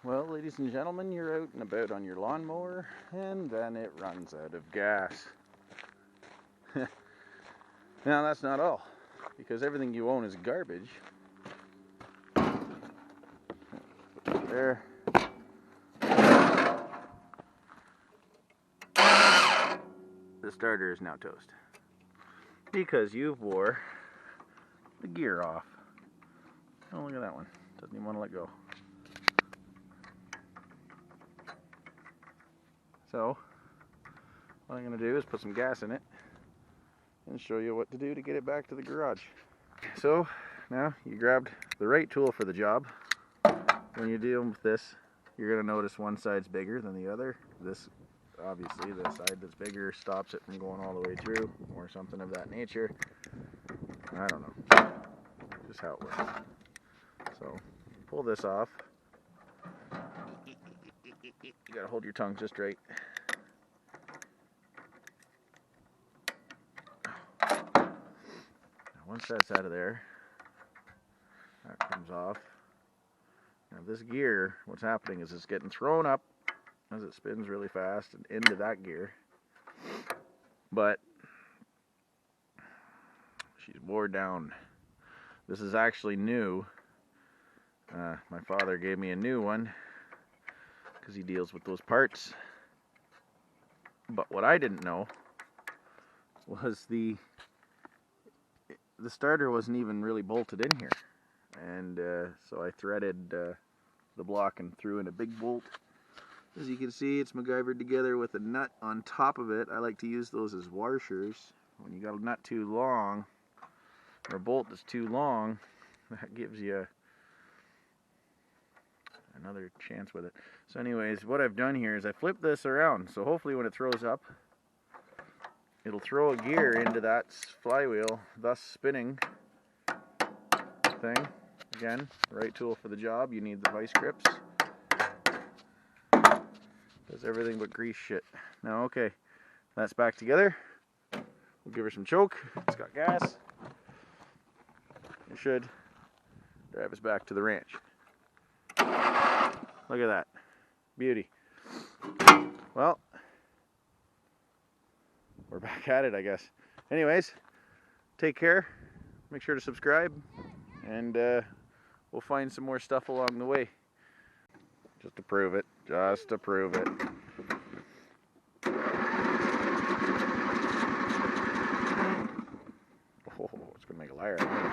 Well, ladies and gentlemen, you're out and about on your lawnmower, and then it runs out of gas. Now, that's not all, because everything you own is garbage. There. The starter is now toast, because you've wore the gear off. Oh, look at that one. Doesn't even want to let go. So, what I'm going to do is put some gas in it and show you what to do to get it back to the garage. So, now you grabbed the right tool for the job. When you're dealing with this, you're going to notice one side's bigger than the other. This, obviously, the side that's bigger stops it from going all the way through, or something of that nature. I don't know. Just how it works. So, pull this off. You gotta hold your tongue just right. Now, once that's out of there, that comes off. Now this gear, what's happening is it's getting thrown up as it spins really fast and into that gear. But she's wore down. This is actually new. My father gave me a new one because he deals with those parts. But what I didn't know was the starter wasn't even really bolted in here, and so I threaded the block and threw in a big bolt. As you can see, it's MacGyvered together with a nut on top of it. I like to use those as washers. When you got a nut too long, or a bolt that's too long, that gives you another chance with it. So anyways, what I've done here is I flipped this around, so hopefully when it throws up, it'll throw a gear into that flywheel, thus spinning thing. Again, right tool for the job. You need the vice grips. Does everything but grease shit. Now, okay, that's back together. We'll give her some choke. It's got gas. It should drive us back to the ranch. Look at that. Beauty. Well, we're back at it, I guess. Anyways, take care. Make sure to subscribe, and we'll find some more stuff along the way. Just to prove it. Just to prove it. Oh, it's going to make a liar out of me.